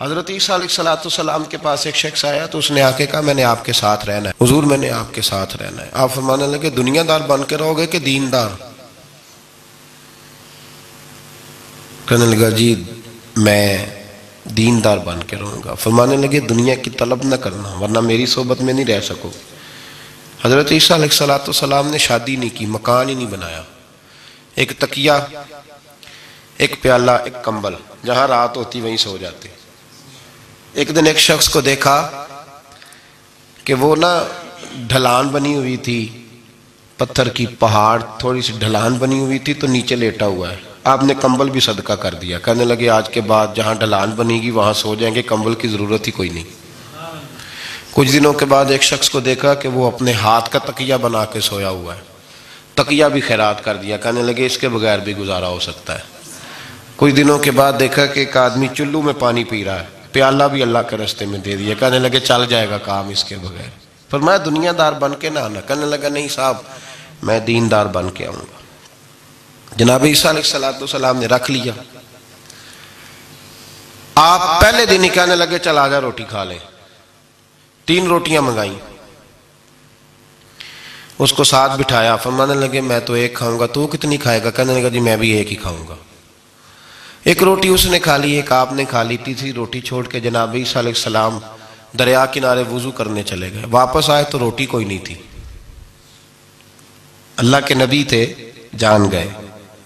حضرت عیسیٰ علیہ السلام کے پاس ایک شخص آیا تو اس نے آ کے کہا میں نے آپ کے ساتھ رہنا ہے حضور، میں نے آپ کے ساتھ رہنا ہے۔ آپ فرمانے لگے دنیا دار بن کے رہو گے کہ دیندار؟ کہنے لگا جی میں دیندار بن کے رہوں گا۔ فرمانے لگے دنیا کی طلب نہ کرنا ورنہ میری صحبت میں نہیں رہ سکو۔ حضرت عیسیٰ علیہ السلام نے شادی نہیں کی، مکان ہی نہیں بنایا، ایک تکیہ، ایک پیالہ، ایک کمبل، جہاں رات ہوتی وہیں سو جاتے۔ ایک دن ایک شخص کو دیکھا کہ وہ ڈھلان بنی ہوئی تھی، پتھر کی پہاڑ تھوڑی سی ڈھلان بنی ہوئی تھی تو نیچے لیٹا ہوا ہے۔ آپ نے کمبل بھی صدقہ کر دیا، کہنے لگے آج کے بعد جہاں ڈھلان بنے گی وہاں سو جائیں گے، کمبل کی ضرورت ہی کوئی نہیں۔ کچھ دنوں کے بعد ایک شخص کو دیکھا کہ وہ اپنے ہاتھ کا تکیہ بنا کے سویا ہوا ہے، تکیہ بھی خیرات کر دیا، کہنے لگے اس کے بغیر بھی گزارا ہو سکتا ہے۔ کچھ دنوں کے بعد دیکھا کہ ایک آدمی چلو میں پانی پی رہا ہے، پیالہ بھی اللہ کے راستے میں دے دیا، کہنے لگے چل جائے گا کام اس کے بغیر۔ فرمایا دنیا دار بن کے نہ آنا، کہنے لگا نہیں صاحب میں دیندار بن کے آؤں گا۔ جناب عیسیٰ علیہ السلام نے رکھ لیا۔ آپ پہلے دن ہی کہنے لگے چل آجا روٹی کھا لے، 3 روٹیاں منگائیں، اس کو ساتھ بٹھایا، فرمانے لگے میں تو ایک کھاؤں گا، تو کتنی کھائے گا؟ کہنے لگا جی میں بھی ایک ہی کھاؤں گا۔ ایک روٹی اس نے کھا لی، ایک آپ نے کھا لی، تیسری روٹی چھوڑ کے جناب عیسیٰ علیہ السلام دریا کنارے وضو کرنے چلے گئے۔ واپس آئے تو روٹی کوئی نہیں تھی۔ اللہ کے نبی تھے، جان گئے۔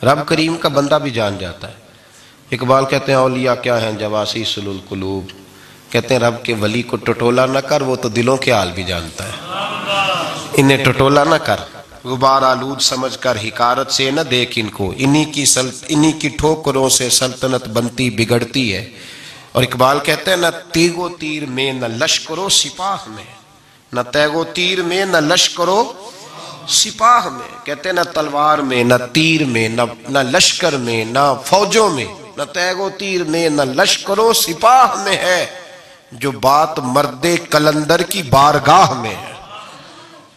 رب کریم کا بندہ بھی جان جاتا ہے۔ اقبال کہتے ہیں اولیاء کیا ہیں جواسیس القلوب، کہتے ہیں رب کے ولی کو ٹٹولا نہ کر، وہ تو دلوں کے حال بھی جانتا ہے۔ انہیں ٹٹولا نہ کر، غبار آلود سمجھ کر حکارت سے نہ دیکھ ان کو، انہی کی ٹھوکروں سے سلطنت بنتی بگڑتی ہے۔ اور اقبال کہتے ہیں نہ تیگ و تیر میں نہ لشکر و سپاہ میں، نہ تیگ و تیر میں نہ لشکر و سپاہ میں، کہتے ہیں نہ تلوار میں نہ تیر میں نہ لشکر میں نہ فوجوں میں، نہ تیگ و تیر میں نہ لشکر و سپاہ میں ہے، جو بات مرد کلندر کی بارگاہ میں ہے،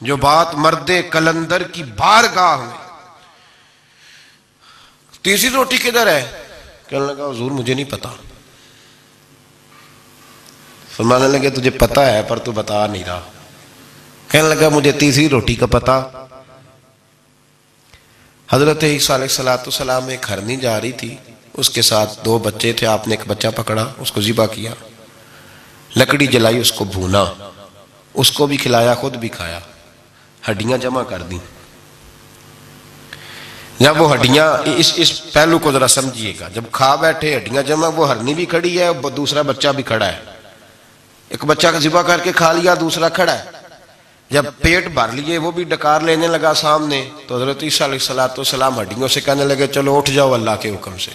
جو بات مرد کلندر کی بارگاہ میں۔ تیسری روٹی کدھر ہے؟ کہنے لگا حضور مجھے نہیں پتا۔ فرمانے لگے تجھے پتا ہے پر تو بتا نہیں رہا۔ کہنے لگا مجھے تیسری روٹی کا پتا۔ حضرت عیسیٰ علیہ السلام ایک ہرنی جا رہی تھی، اس کے ساتھ 2 بچے تھے، آپ نے ایک بچہ پکڑا، اس کو ذبح کیا، لکڑی جلائی، اس کو بھونا، اس کو بھی کھلایا، خود بھی کھایا، ہڈیاں جمع کر دیں۔ جب وہ ہڈیاں اس پہلو کو ذرا سمجھیے گا، جب کھا بیٹھے ہڈیاں جمع، وہ ہرنی بھی کھڑی ہے، دوسرا بچہ بھی کھڑا ہے، ایک بچہ کا ذبح کر کے کھا لیا، دوسرا کھڑا ہے۔ جب پیٹ بھر لیے وہ بھی ڈکار لینے لگا سامنے، تو حضرت عیسیٰ علیہ السلام ہڈیوں سے کہنے لگے چلو اٹھ جاؤ اللہ کے حکم سے،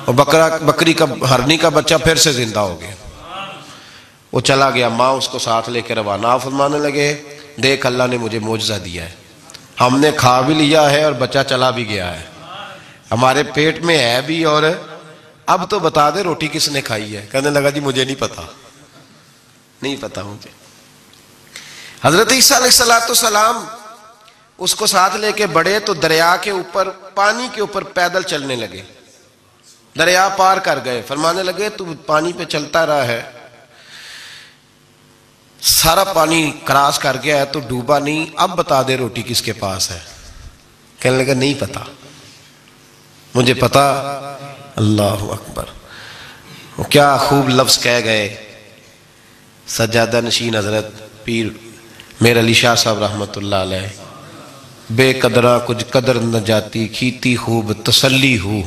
اور بکری کا ہرنی کا بچہ پھر سے زندہ ہو گیا۔ وہ چلا گیا، ماں اس کو ساتھ لے کے روانہ، فرمانے لگے دیکھ اللہ نے مجھے معجزہ دیا ہے، ہم نے کھا بھی لیا ہے اور بچہ چلا بھی گیا ہے، ہمارے پیٹ میں ہے بھی، اور اب تو بتا دے روٹی کس نے کھائی ہے؟ کہنے لگا جی مجھے نہیں پتا، نہیں پتا مجھے۔ حضرت عیسیٰ علیہ السلام اس کو ساتھ لے کے بڑھے تو دریا کے اوپر، پانی کے اوپر پیدل چلنے لگے، دریا پار کر گئے۔ فرمانے لگے تو پانی پہ چلتا رہا ہے، سارا پانی کراس کر گیا ہے تو ڈوبا نہیں، اب بتا دے روٹی کس کے پاس ہے؟ کہنے لگا نہیں پتا مجھے پتا۔ اللہ اکبر، وہ کیا خوب لفظ کہہ گئے سجادہ نشین حضرت پیر میر علی شاہ صاحب رحمت اللہ علیہ، بے قدراں کچھ قدر نہ جاتی، کھیتی خوب تسلی ہو،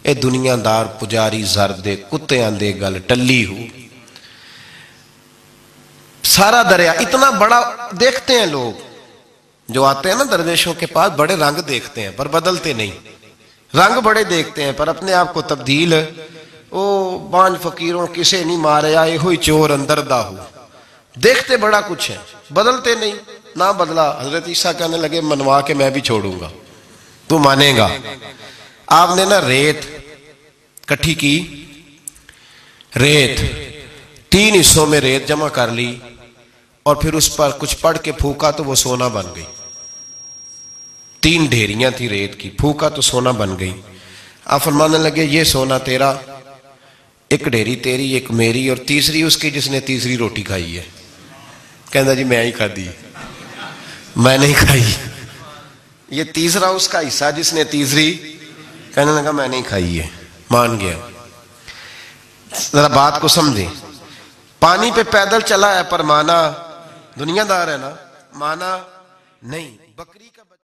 اے دنیا دار پجاری زر دے، کتیاں دے گل ٹلی ہو۔ سارا دریا اتنا بڑا دیکھتے ہیں لوگ جو آتے ہیں نا درویشوں کے پاس، بڑے رنگ دیکھتے ہیں پر بدلتے نہیں، رنگ بڑے دیکھتے ہیں پر اپنے آپ کو تبدیل، او بانج فقیروں کسے نہیں مارے آئے ہوئی چور اندر دا ہو، دیکھتے بڑا کچھ ہے بدلتے نہیں۔ نہ بدلا، حضرت عیسیٰ کہنے لگے منوا کے میں بھی چھوڑوں گا، تو مانے گا۔ آپ نے ریت کٹھی کی، ریت 3 حصوں میں ریت جمع کر لی، اور پھر اس پر کچھ پڑھ کے پھونکا تو وہ سونا بن گئی۔ 3 ڈھیریاں تھی ریت کی، پھونکا تو سونا بن گئی۔ آپ فرمانے لگے یہ سونا تیرا، ایک ڈھیری تیری ایک میری اور تیسری اس کی جس نے تیسری روٹی کھائی ہے. کہنا جی میں ہی کھادی, میں نہیں کھائی. یہ تیسرا اس کا حصہ جس نے تیسری, کہنے لگا میں نہیں کھائی ہے, مان گیا. ذرا بات کو سمجھیں. پانی پہ پیدل چلا ہے پر مانا دنیا دار ہے نا, مانا نہیں. بکری